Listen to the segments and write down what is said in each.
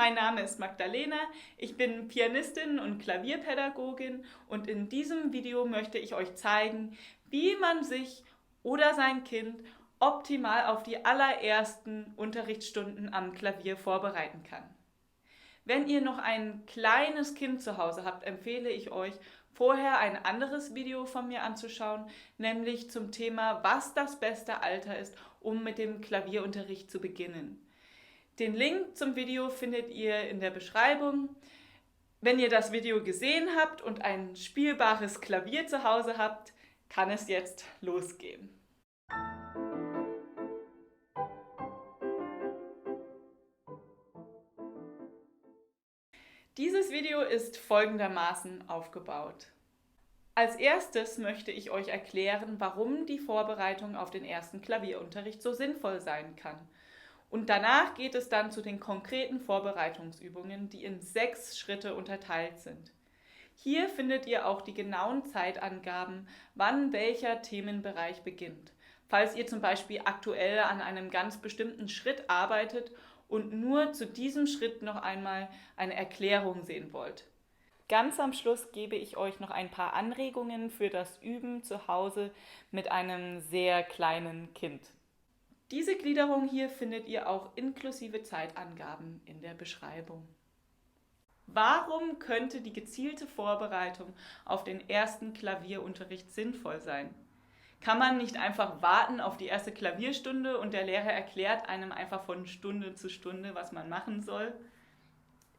mein Name ist Magdalena, ich bin Pianistin und Klavierpädagogin und in diesem Video möchte ich euch zeigen, wie man sich oder sein Kind optimal auf die allerersten Unterrichtsstunden am Klavier vorbereiten kann. Wenn ihr noch ein kleines Kind zu Hause habt, empfehle ich euch, vorher ein anderes Video von mir anzuschauen, nämlich zum Thema, was das beste Alter ist, um mit dem Klavierunterricht zu beginnen. Den Link zum Video findet ihr in der Beschreibung. Wenn ihr das Video gesehen habt und ein spielbares Klavier zu Hause habt, kann es jetzt losgehen. Dieses Video ist folgendermaßen aufgebaut. Als erstes möchte ich euch erklären, warum die Vorbereitung auf den ersten Klavierunterricht so sinnvoll sein kann. Und danach geht es dann zu den konkreten Vorbereitungsübungen, die in 6 Schritte unterteilt sind. Hier findet ihr auch die genauen Zeitangaben, wann welcher Themenbereich beginnt. Falls ihr zum Beispiel aktuell an einem ganz bestimmten Schritt arbeitet und nur zu diesem Schritt noch einmal eine Erklärung sehen wollt. Ganz am Schluss gebe ich euch noch ein paar Anregungen für das Üben zu Hause mit einem sehr kleinen Kind. Diese Gliederung hier findet ihr auch inklusive Zeitangaben in der Beschreibung. Warum könnte die gezielte Vorbereitung auf den ersten Klavierunterricht sinnvoll sein? Kann man nicht einfach warten auf die erste Klavierstunde und der Lehrer erklärt einem einfach von Stunde zu Stunde, was man machen soll?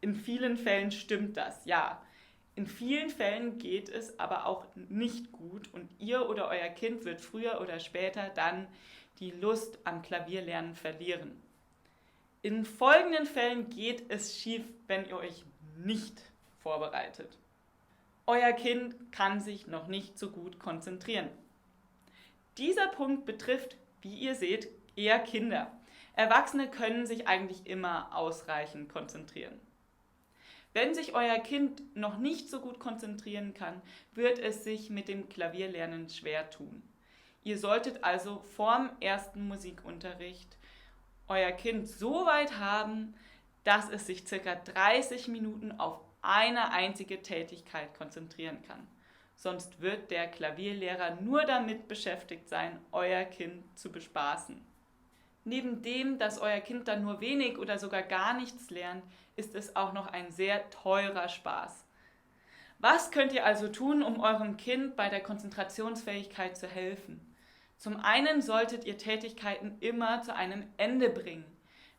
In vielen Fällen stimmt das, ja. In vielen Fällen geht es aber auch nicht gut und ihr oder euer Kind wird früher oder später dann die Lust am Klavierlernen verlieren. In folgenden Fällen geht es schief, wenn ihr euch nicht vorbereitet. Euer Kind kann sich noch nicht so gut konzentrieren. Dieser Punkt betrifft, wie ihr seht, eher Kinder. Erwachsene können sich eigentlich immer ausreichend konzentrieren. Wenn sich euer Kind noch nicht so gut konzentrieren kann, wird es sich mit dem Klavierlernen schwer tun. Ihr solltet also vorm ersten Musikunterricht euer Kind so weit haben, dass es sich ca. 30 Minuten auf eine einzige Tätigkeit konzentrieren kann. Sonst wird der Klavierlehrer nur damit beschäftigt sein, euer Kind zu bespaßen. Neben dem, dass euer Kind dann nur wenig oder sogar gar nichts lernt, ist es auch noch ein sehr teurer Spaß. Was könnt ihr also tun, um eurem Kind bei der Konzentrationsfähigkeit zu helfen? Zum einen solltet ihr Tätigkeiten immer zu einem Ende bringen.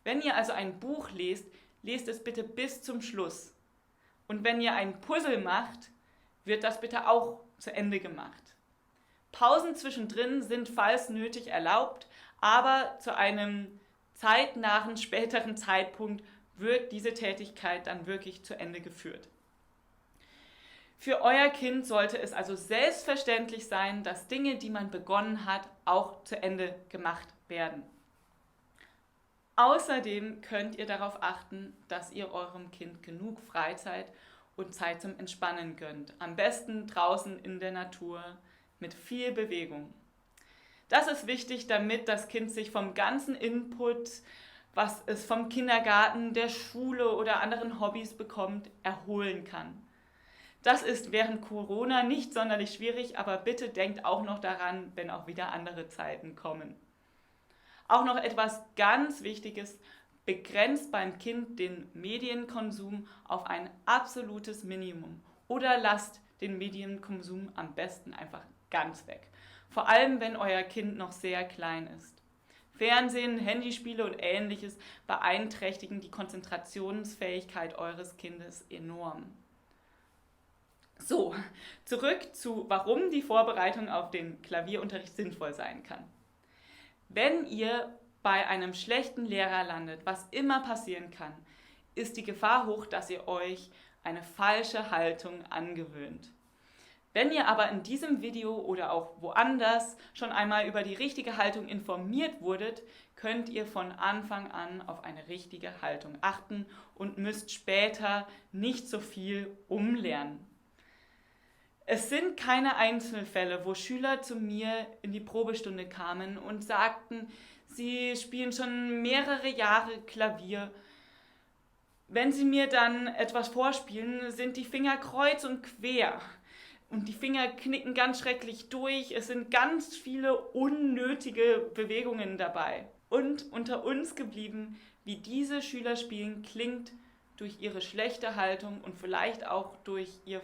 Wenn ihr also ein Buch lest, lest es bitte bis zum Schluss. Und wenn ihr ein Puzzle macht, wird das bitte auch zu Ende gemacht. Pausen zwischendrin sind falls nötig erlaubt, aber zu einem zeitnahen, späteren Zeitpunkt wird diese Tätigkeit dann wirklich zu Ende geführt. Für euer Kind sollte es also selbstverständlich sein, dass Dinge, die man begonnen hat, auch zu Ende gemacht werden. Außerdem könnt ihr darauf achten, dass ihr eurem Kind genug Freizeit und Zeit zum Entspannen gönnt. Am besten draußen in der Natur mit viel Bewegung. Das ist wichtig, damit das Kind sich vom ganzen Input, was es vom Kindergarten, der Schule oder anderen Hobbys bekommt, erholen kann. Das ist während Corona nicht sonderlich schwierig, aber bitte denkt auch noch daran, wenn auch wieder andere Zeiten kommen. Auch noch etwas ganz Wichtiges: Begrenzt beim Kind den Medienkonsum auf ein absolutes Minimum oder lasst den Medienkonsum am besten einfach ganz weg. Vor allem, wenn euer Kind noch sehr klein ist. Fernsehen, Handyspiele und Ähnliches beeinträchtigen die Konzentrationsfähigkeit eures Kindes enorm. So, zurück zu, warum die Vorbereitung auf den Klavierunterricht sinnvoll sein kann. Wenn ihr bei einem schlechten Lehrer landet, was immer passieren kann, ist die Gefahr hoch, dass ihr euch eine falsche Haltung angewöhnt. Wenn ihr aber in diesem Video oder auch woanders schon einmal über die richtige Haltung informiert wurdet, könnt ihr von Anfang an auf eine richtige Haltung achten und müsst später nicht so viel umlernen. Es sind keine Einzelfälle, wo Schüler zu mir in die Probestunde kamen und sagten, sie spielen schon mehrere Jahre Klavier Wenn sie mir dann etwas vorspielen, sind die Finger kreuz und quer. Und die Finger knicken ganz schrecklich durch. Es sind ganz viele unnötige Bewegungen dabei. Und unter uns geblieben, wie diese Schüler spielen, klingt durch ihre schlechte Haltung und vielleicht auch durch ihre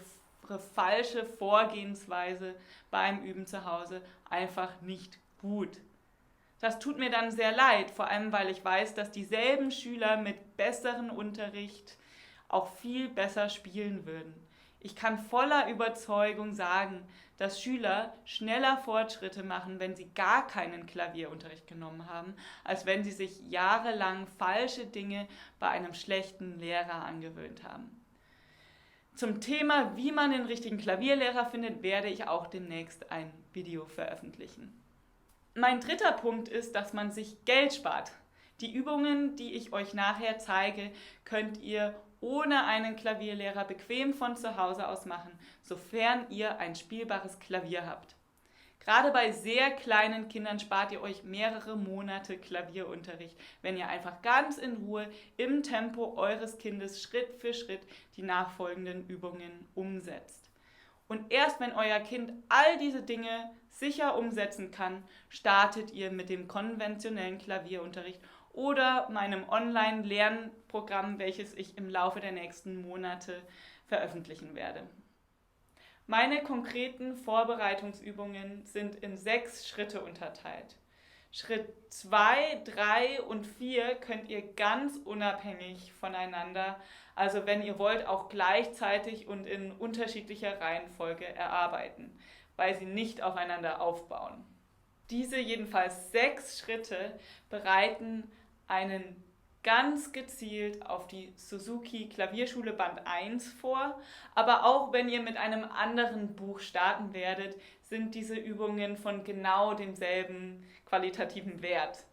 falsche Vorgehensweise beim Üben zu Hause einfach nicht gut. Das tut mir dann sehr leid, vor allem weil ich weiß, dass dieselben Schüler mit besserem Unterricht auch viel besser spielen würden. Ich kann voller Überzeugung sagen, dass Schüler schneller Fortschritte machen, wenn sie gar keinen Klavierunterricht genommen haben, als wenn sie sich jahrelang falsche Dinge bei einem schlechten Lehrer angewöhnt haben. Zum Thema, wie man den richtigen Klavierlehrer findet, werde ich auch demnächst ein Video veröffentlichen. Mein dritter Punkt ist, dass man sich Geld spart. Die Übungen, die ich euch nachher zeige, könnt ihr ohne einen Klavierlehrer bequem von zu Hause aus machen, sofern ihr ein spielbares Klavier habt. Gerade bei sehr kleinen Kindern spart ihr euch mehrere Monate Klavierunterricht, wenn ihr einfach ganz in Ruhe im Tempo eures Kindes Schritt für Schritt die nachfolgenden Übungen umsetzt. Und erst wenn euer Kind all diese Dinge sicher umsetzen kann, startet ihr mit dem konventionellen Klavierunterricht oder meinem Online-Lernprogramm, welches ich im Laufe der nächsten Monate veröffentlichen werde. Meine konkreten Vorbereitungsübungen sind in 6 Schritte unterteilt. Schritt 2, 3 und 4 könnt ihr ganz unabhängig voneinander, also wenn ihr wollt, auch gleichzeitig und in unterschiedlicher Reihenfolge erarbeiten, weil sie nicht aufeinander aufbauen. Diese jedenfalls 6 Schritte bereiten einen ganz gezielt auf die Suzuki Klavierschule Band 1 vor, aber auch wenn ihr mit einem anderen Buch starten werdet, sind diese Übungen von genau demselben qualitativen Wert.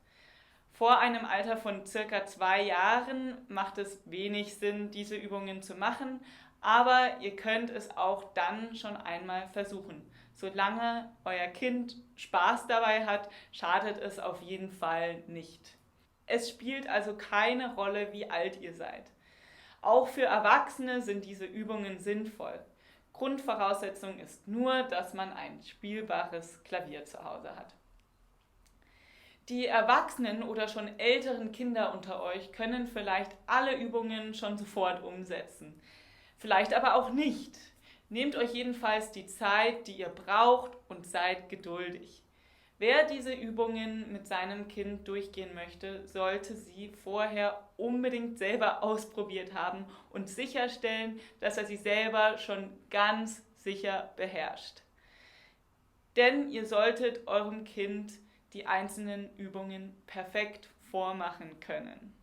Vor einem Alter von circa 2 Jahren macht es wenig Sinn, diese Übungen zu machen, aber ihr könnt es auch dann schon einmal versuchen. Solange euer Kind Spaß dabei hat, schadet es auf jeden Fall nicht. Es spielt also keine Rolle, wie alt ihr seid. Auch für Erwachsene sind diese Übungen sinnvoll. Grundvoraussetzung ist nur, dass man ein spielbares Klavier zu Hause hat. Die erwachsenen oder schon älteren Kinder unter euch können vielleicht alle Übungen schon sofort umsetzen. Vielleicht aber auch nicht. Nehmt euch jedenfalls die Zeit, die ihr braucht, und seid geduldig. Wer diese Übungen mit seinem Kind durchgehen möchte, sollte sie vorher unbedingt selber ausprobiert haben und sicherstellen, dass er sie selber schon ganz sicher beherrscht. Denn ihr solltet eurem Kind die einzelnen Übungen perfekt vormachen können.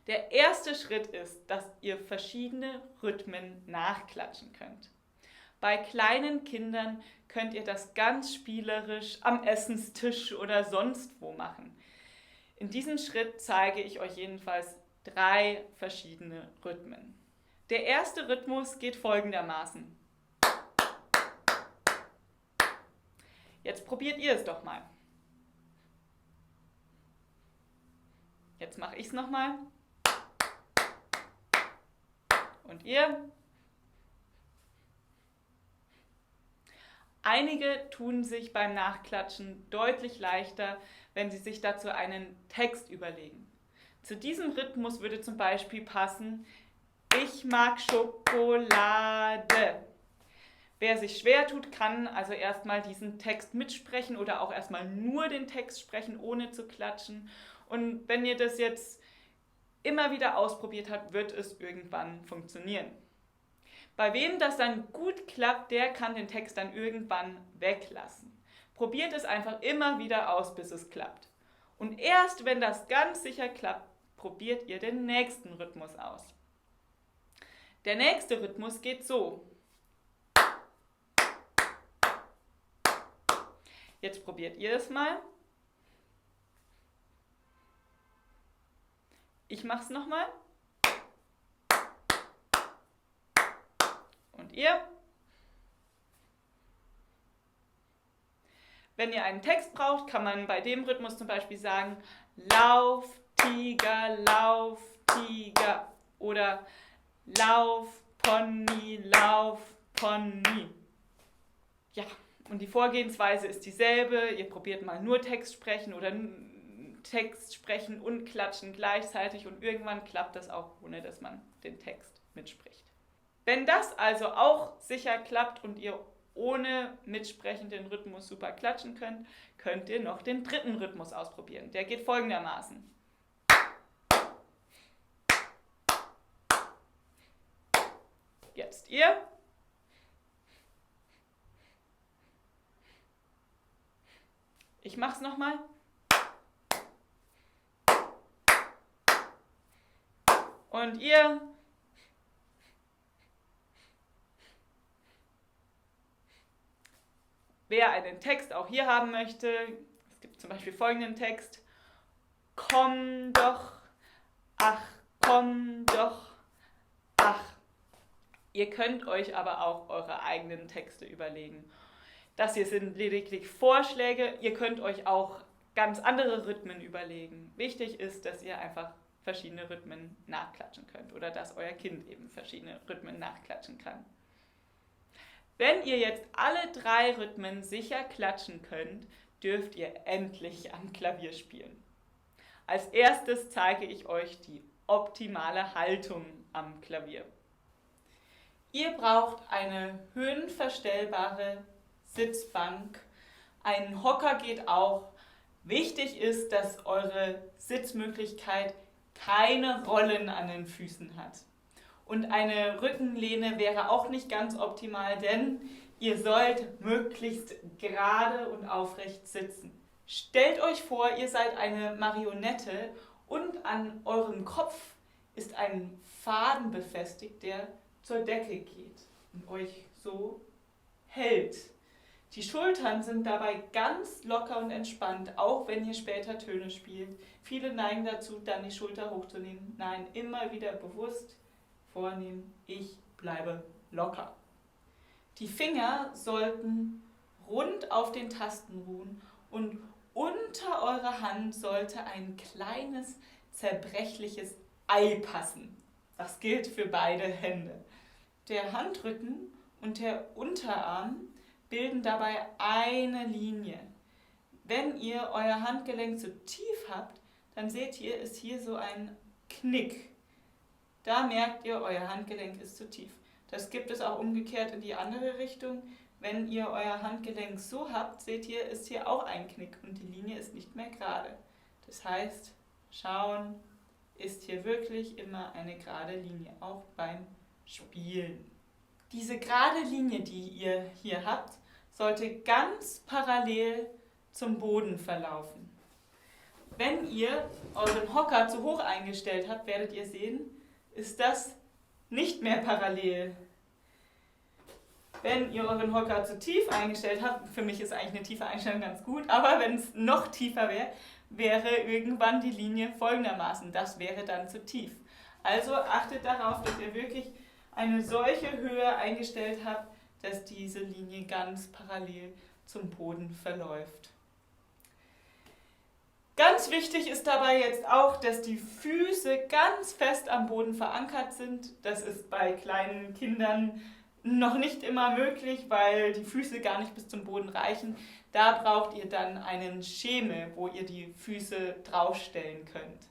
Der erste Schritt ist, dass ihr verschiedene Rhythmen nachklatschen könnt. Bei kleinen Kindern könnt ihr das ganz spielerisch am Essenstisch oder sonst wo machen. In diesem Schritt zeige ich euch jedenfalls 3 verschiedene Rhythmen. Der erste Rhythmus geht folgendermaßen. Jetzt probiert ihr es doch mal. Jetzt mache ich es nochmal. Und ihr? Einige tun sich beim Nachklatschen deutlich leichter, wenn sie sich dazu einen Text überlegen. Zu diesem Rhythmus würde zum Beispiel passen: Ich mag Schokolade. Wer sich schwer tut, kann also erstmal diesen Text mitsprechen oder auch erstmal nur den Text sprechen, ohne zu klatschen. Und wenn ihr das jetzt immer wieder ausprobiert habt, wird es irgendwann funktionieren. Bei wem das dann gut klappt, der kann den Text dann irgendwann weglassen. Probiert es einfach immer wieder aus, bis es klappt. Und erst wenn das ganz sicher klappt, probiert ihr den nächsten Rhythmus aus. Der nächste Rhythmus geht so. Jetzt probiert ihr es mal. Ich mache es nochmal. Und ihr? Wenn ihr einen Text braucht, kann man bei dem Rhythmus zum Beispiel sagen: Lauf, Tiger, Tiger oder Lauf, Pony, Lauf, Pony. Ja, und die Vorgehensweise ist dieselbe. Ihr probiert mal nur Text sprechen oder Text sprechen und klatschen gleichzeitig und irgendwann klappt das auch, ohne dass man den Text mitspricht. Wenn das also auch sicher klappt und ihr ohne Mitsprechen den Rhythmus super klatschen könnt, könnt ihr noch den dritten Rhythmus ausprobieren. Der geht folgendermaßen. Jetzt ihr. Ich mach's nochmal. Und ihr. Wer einen Text auch hier haben möchte, es gibt zum Beispiel folgenden Text. Komm doch, ach, komm doch, ach. Ihr könnt euch aber auch eure eigenen Texte überlegen. Das hier sind lediglich Vorschläge. Ihr könnt euch auch ganz andere Rhythmen überlegen. Wichtig ist, dass ihr einfach verschiedene Rhythmen nachklatschen könnt oder dass euer Kind eben verschiedene Rhythmen nachklatschen kann. Wenn ihr jetzt alle 3 Rhythmen sicher klatschen könnt, dürft ihr endlich am Klavier spielen. Als erstes zeige ich euch die optimale Haltung am Klavier. Ihr braucht eine höhenverstellbare Sitzbank. Ein Hocker geht auch. Wichtig ist, dass eure Sitzmöglichkeit keine Rollen an den Füßen hat. Und eine Rückenlehne wäre auch nicht ganz optimal, denn ihr sollt möglichst gerade und aufrecht sitzen. Stellt euch vor, ihr seid eine Marionette und an eurem Kopf ist ein Faden befestigt, der zur Decke geht und euch so hält. Die Schultern sind dabei ganz locker und entspannt, auch wenn ihr später Töne spielt. Viele neigen dazu, dann die Schulter hochzunehmen. Nein, immer wieder bewusst vornehmen, ich bleibe locker. Die Finger sollten rund auf den Tasten ruhen und unter eure Hand sollte ein kleines, zerbrechliches Ei passen. Das gilt für beide Hände. Der Handrücken und der Unterarm bilden dabei eine Linie. Wenn ihr euer Handgelenk zu tief habt, dann seht ihr, ist hier so ein Knick. Da merkt ihr, euer Handgelenk ist zu tief. Das gibt es auch umgekehrt in die andere Richtung. Wenn ihr euer Handgelenk so habt, seht ihr, ist hier auch ein Knick und die Linie ist nicht mehr gerade. Das heißt, schauen, ist hier wirklich immer eine gerade Linie, auch beim Spielen. Diese gerade Linie, die ihr hier habt, sollte ganz parallel zum Boden verlaufen. Wenn ihr euren Hocker zu hoch eingestellt habt, werdet ihr sehen, ist das nicht mehr parallel. Wenn ihr euren Hocker zu tief eingestellt habt, für mich ist eigentlich eine tiefe Einstellung ganz gut, aber wenn es noch tiefer wäre, wäre irgendwann die Linie folgendermaßen. Das wäre dann zu tief. Also achtet darauf, dass ihr wirklich eine solche Höhe eingestellt habt, dass diese Linie ganz parallel zum Boden verläuft. Ganz wichtig ist dabei jetzt auch, dass die Füße ganz fest am Boden verankert sind. Das ist bei kleinen Kindern noch nicht immer möglich, weil die Füße gar nicht bis zum Boden reichen. Da braucht ihr dann einen Schemel, wo ihr die Füße draufstellen könnt.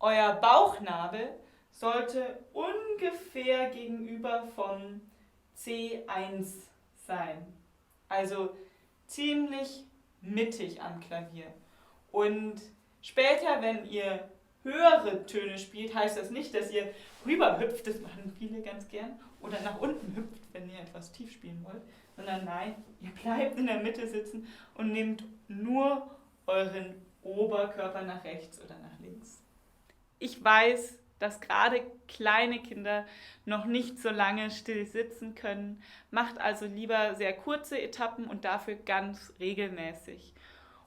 Euer Bauchnabel sollte ungefähr gegenüber vom C1 sein. Also ziemlich mittig am Klavier. Und später, wenn ihr höhere Töne spielt, heißt das nicht, dass ihr rüber hüpft, das machen viele ganz gern, oder nach unten hüpft, wenn ihr etwas tief spielen wollt, sondern nein, ihr bleibt in der Mitte sitzen und nehmt nur euren Oberkörper nach rechts oder nach links. Ich weiß, dass gerade kleine Kinder noch nicht so lange still sitzen können. Macht also lieber sehr kurze Etappen und dafür ganz regelmäßig.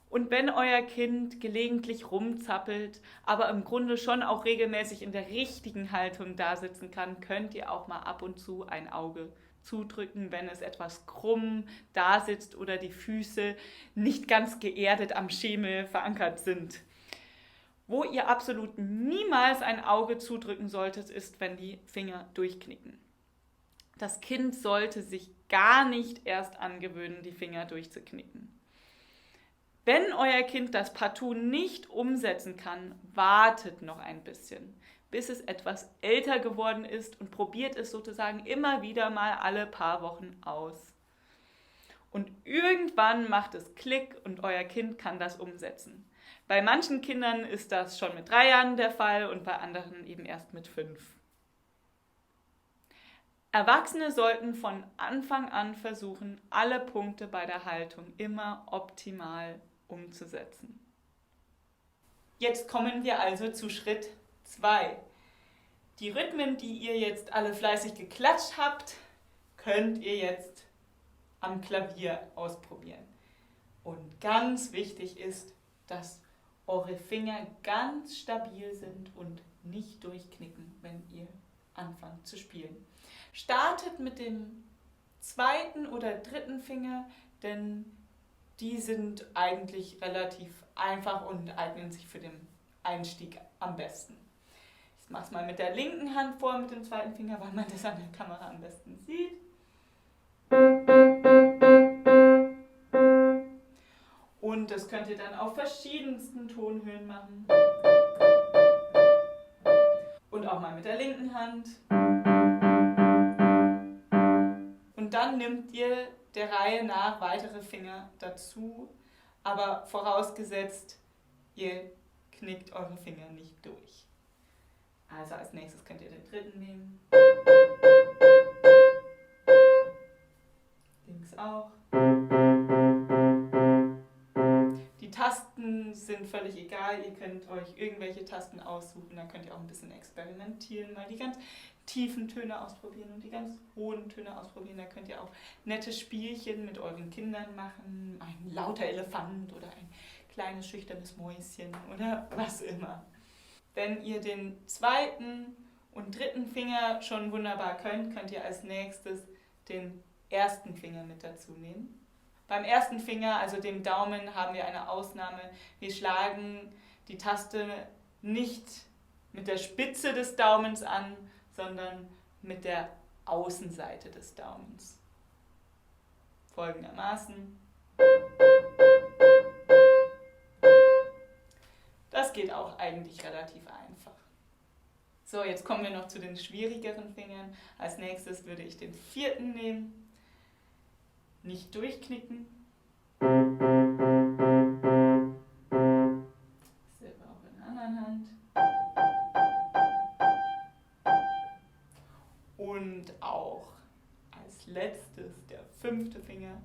Und wenn euer Kind gelegentlich rumzappelt, aber im Grunde schon auch regelmäßig in der richtigen Haltung da sitzen kann, könnt ihr auch mal ab und zu ein Auge zudrücken, wenn es etwas krumm da sitzt oder die Füße nicht ganz geerdet am Schemel verankert sind. Wo ihr absolut niemals ein Auge zudrücken solltet, ist, wenn die Finger durchknicken. Das Kind sollte sich gar nicht erst angewöhnen, die Finger durchzuknicken. Wenn euer Kind das partout nicht umsetzen kann, wartet noch ein bisschen, bis es etwas älter geworden ist und probiert es sozusagen immer wieder mal alle paar Wochen aus. Und irgendwann macht es Klick und euer Kind kann das umsetzen. Bei manchen Kindern ist das schon mit 3 Jahren der Fall und bei anderen eben erst mit 5. Erwachsene sollten von Anfang an versuchen, alle Punkte bei der Haltung immer optimal umzusetzen. Jetzt kommen wir also zu Schritt 2. Die Rhythmen, die ihr jetzt alle fleißig geklatscht habt, könnt ihr jetzt am Klavier ausprobieren. Und ganz wichtig ist, dass eure Finger ganz stabil sind und nicht durchknicken, wenn ihr anfangt zu spielen. Startet mit dem 2. oder 3. Finger, denn die sind eigentlich relativ einfach und eignen sich für den Einstieg am besten. Ich mache es mal mit der linken Hand vor, mit dem 2. Finger, weil man das an der Kamera am besten sieht. Und das könnt ihr dann auf verschiedensten Tonhöhen machen. Und auch mal mit der linken Hand. Und dann nehmt ihr der Reihe nach weitere Finger dazu, aber vorausgesetzt, ihr knickt eure Finger nicht durch. Also als nächstes könnt ihr den 3. nehmen. Links auch. Die Tasten sind völlig egal, ihr könnt euch irgendwelche Tasten aussuchen, dann könnt ihr auch ein bisschen experimentieren, mal die ganz tiefen Töne ausprobieren und die ganz hohen Töne ausprobieren. Da könnt ihr auch nette Spielchen mit euren Kindern machen, ein lauter Elefant oder ein kleines schüchternes Mäuschen oder was immer. Wenn ihr den 2. und 3. Finger schon wunderbar könnt, könnt ihr als nächstes den 1. Finger mit dazu nehmen. Beim 1. Finger, also dem Daumen, haben wir eine Ausnahme. Wir schlagen die Taste nicht mit der Spitze des Daumens an, sondern mit der Außenseite des Daumens. Folgendermaßen. Das geht auch eigentlich relativ einfach. So, jetzt kommen wir noch zu den schwierigeren Fingern. Als nächstes würde ich den 4. nehmen. Nicht durchknicken. Selber auch in der anderen Hand. Und auch als letztes der 5. Finger.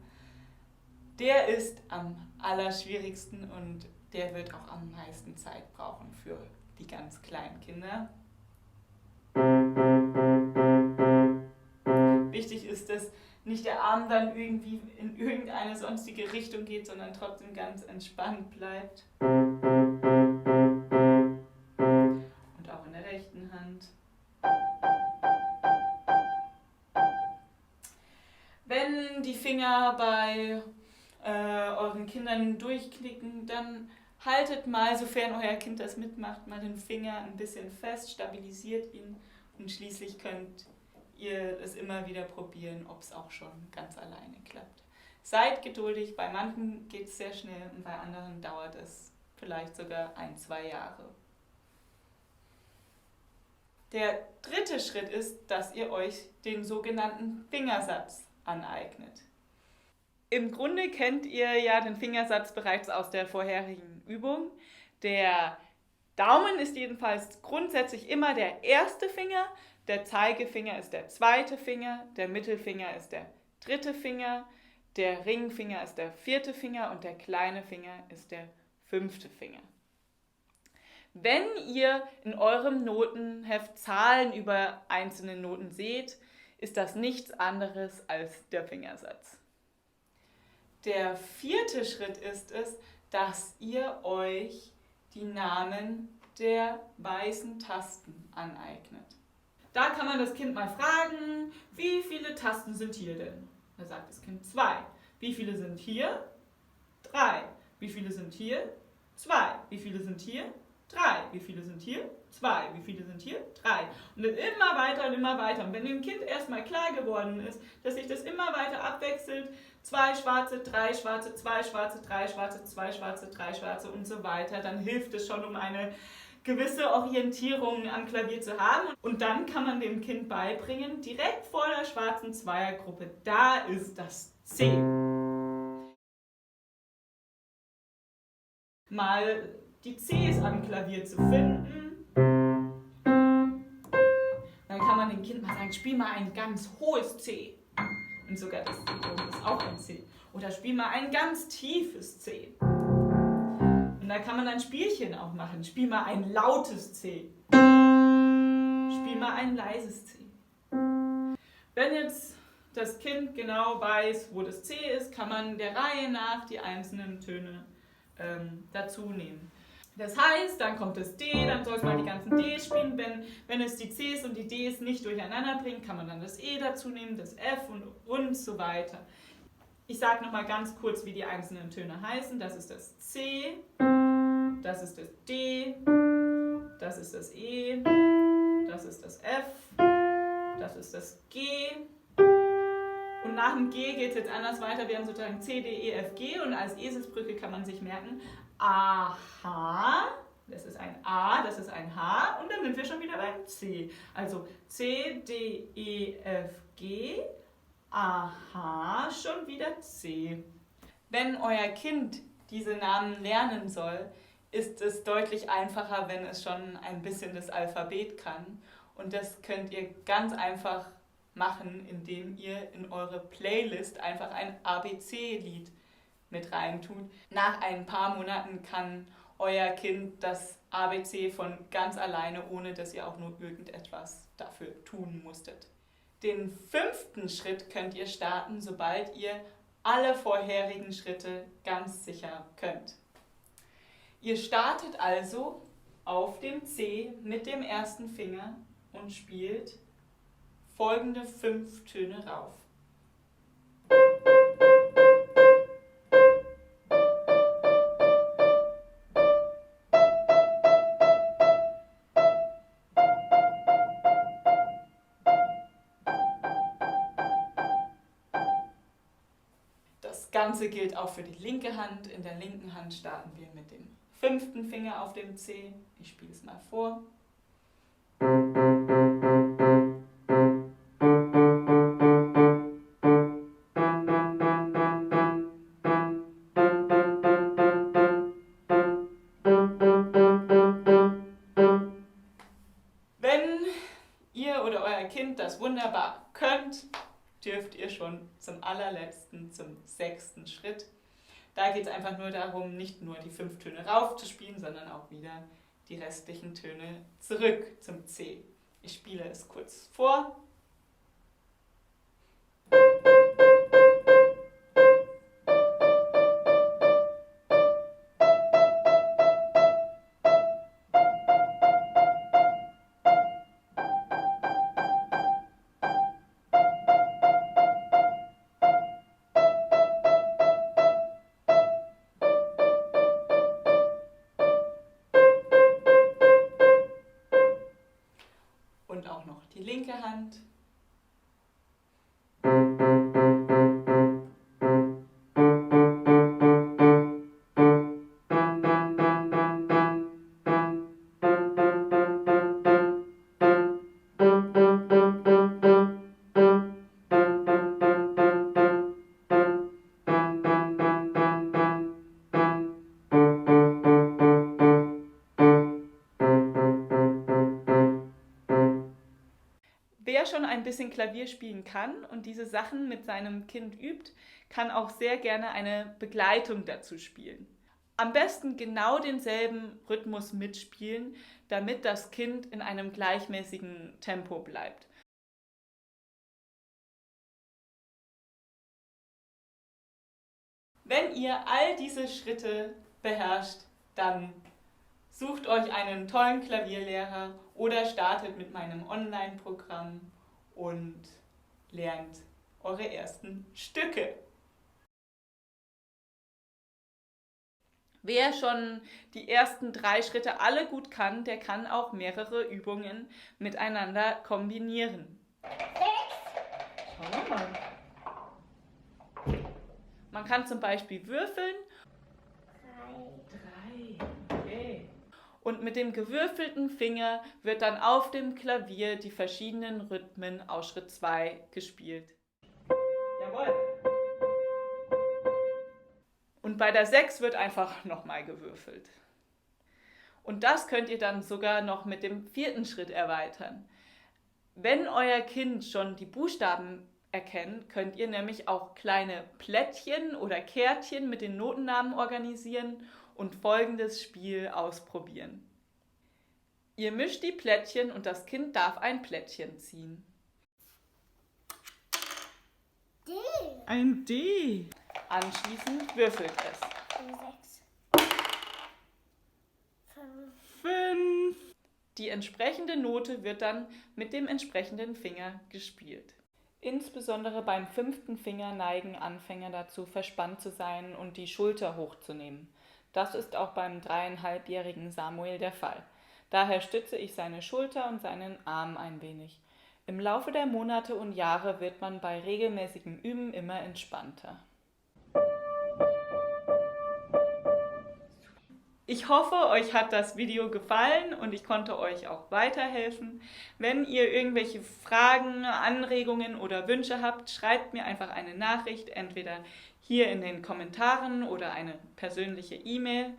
Der ist am allerschwierigsten und der wird auch am meisten Zeit brauchen für die ganz kleinen Kinder. Wichtig ist, dass nicht der Arm dann irgendwie in irgendeine sonstige Richtung geht, sondern trotzdem ganz entspannt bleibt. Und auch in der rechten Hand. Wenn die Finger bei euren Kindern durchknicken, dann haltet mal, sofern euer Kind das mitmacht, mal den Finger ein bisschen fest, stabilisiert ihn und schließlich könnt ihr es immer wieder probieren, ob es auch schon ganz alleine klappt. Seid geduldig, bei manchen geht es sehr schnell und bei anderen dauert es vielleicht sogar 1-2 Jahre. Der 3. Schritt ist, dass ihr euch den sogenannten Fingersatz aneignet. Im Grunde kennt ihr ja den Fingersatz bereits aus der vorherigen Übung. Der Daumen ist jedenfalls grundsätzlich immer der 1. Finger, der Zeigefinger ist der 2. Finger, der Mittelfinger ist der 3. Finger, der Ringfinger ist der 4. Finger und der kleine Finger ist der 5. Finger. Wenn ihr in eurem Notenheft Zahlen über einzelne Noten seht, ist das nichts anderes als der Fingersatz. Der 4. Schritt ist es, dass ihr euch die Namen der weißen Tasten aneignet. Da kann man das Kind mal fragen, wie viele Tasten sind hier denn? Da sagt das Kind 2. Wie viele sind hier? 3. Wie viele sind hier? 2. Wie viele sind hier? 3. Wie viele sind hier? 2. Wie viele sind hier? 3. Und dann immer weiter und immer weiter. Und wenn dem Kind erstmal klar geworden ist, dass sich das immer weiter abwechselt, 2 schwarze, 3 schwarze, 2 schwarze, 3 schwarze, 2 schwarze, 3 schwarze und so weiter, dann hilft es schon, um eine gewisse Orientierung am Klavier zu haben. Und dann kann man dem Kind beibringen, direkt vor der schwarzen Zweiergruppe, da ist das C. Mal die Cs am Klavier zu finden. Dann kann man dem Kind mal sagen, spiel mal ein ganz hohes C. Und sogar das C oben ist auch ein C. Oder spiel mal ein ganz tiefes C. Und da kann man ein Spielchen auch machen. Spiel mal ein lautes C. Spiel mal ein leises C. Wenn jetzt das Kind genau weiß, wo das C ist, kann man der Reihe nach die einzelnen Töne dazu nehmen. Das heißt, dann kommt das D, dann soll es mal die ganzen Ds spielen. Wenn es die Cs und die Ds nicht durcheinander bringt, kann man dann das E dazu nehmen, das F und so weiter. Ich sage nochmal ganz kurz, wie die einzelnen Töne heißen. Das ist das C, das ist das D, das ist das E, das ist das F, das ist das G. Und nach dem G geht es jetzt anders weiter. Wir haben sozusagen C, D, E, F, G und als Eselsbrücke kann man sich merken, Aha, das ist ein A, das ist ein H und dann sind wir schon wieder beim C. Also C, D, E, F, G, Aha, schon wieder C. Wenn euer Kind diese Namen lernen soll, ist es deutlich einfacher, wenn es schon ein bisschen das Alphabet kann. Und das könnt ihr ganz einfach machen, indem ihr in eure Playlist einfach ein ABC-Lied mit reintut. Nach ein paar Monaten kann euer Kind das ABC von ganz alleine, ohne dass ihr auch nur irgendetwas dafür tun musstet. Den 5. Schritt könnt ihr starten, sobald ihr alle vorherigen Schritte ganz sicher könnt. Ihr startet also auf dem C mit dem ersten Finger und spielt folgende 5 Töne rauf. Das Ganze gilt auch für die linke Hand. In der linken Hand starten wir mit dem 5. Finger auf dem C. Ich spiele es mal vor. Wenn ihr oder euer Kind das wunderbar könnt, dürft ihr schon zum allerletzten, zum 6. Schritt. Da geht es einfach nur darum, nicht nur die 5 Töne rauf zu spielen, sondern auch wieder die restlichen Töne zurück zum C. Ich spiele es kurz vor. Und auch noch die linke Hand. Wer schon ein bisschen Klavier spielen kann und diese Sachen mit seinem Kind übt, kann auch sehr gerne eine Begleitung dazu spielen. Am besten genau denselben Rhythmus mitspielen, damit das Kind in einem gleichmäßigen Tempo bleibt. Wenn ihr all diese Schritte beherrscht, dann sucht euch einen tollen Klavierlehrer oder startet mit meinem Online-Programm und lernt eure ersten Stücke. Wer schon die ersten 3 Schritte alle gut kann, der kann auch mehrere Übungen miteinander kombinieren. 6. Schauen wir mal. Man kann zum Beispiel würfeln. 3. Okay. Und mit dem gewürfelten Finger wird dann auf dem Klavier die verschiedenen Rhythmen aus Schritt 2 gespielt. Jawohl. Und bei der 6 wird einfach nochmal gewürfelt. Und das könnt ihr dann sogar noch mit dem 4. Schritt erweitern. Wenn euer Kind schon die Buchstaben erkennt, könnt ihr nämlich auch kleine Plättchen oder Kärtchen mit den Notennamen organisieren und folgendes Spiel ausprobieren. Ihr mischt die Plättchen und das Kind darf ein Plättchen ziehen. D. Ein D. Anschließend würfelt es. 6. 5. 5. Die entsprechende Note wird dann mit dem entsprechenden Finger gespielt. Insbesondere beim 5. Finger neigen Anfänger dazu, verspannt zu sein und die Schulter hochzunehmen. Das ist auch beim 3,5-jährigen Samuel der Fall. Daher stütze ich seine Schulter und seinen Arm ein wenig. Im Laufe der Monate und Jahre wird man bei regelmäßigem Üben immer entspannter. Ich hoffe, euch hat das Video gefallen und ich konnte euch auch weiterhelfen. Wenn ihr irgendwelche Fragen, Anregungen oder Wünsche habt, schreibt mir einfach eine Nachricht, entweder hier in den Kommentaren oder eine persönliche E-Mail.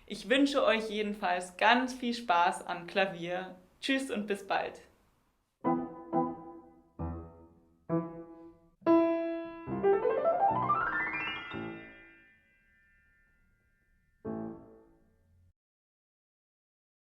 Ich wünsche euch jedenfalls ganz viel Spaß am Klavier. Tschüss und bis bald.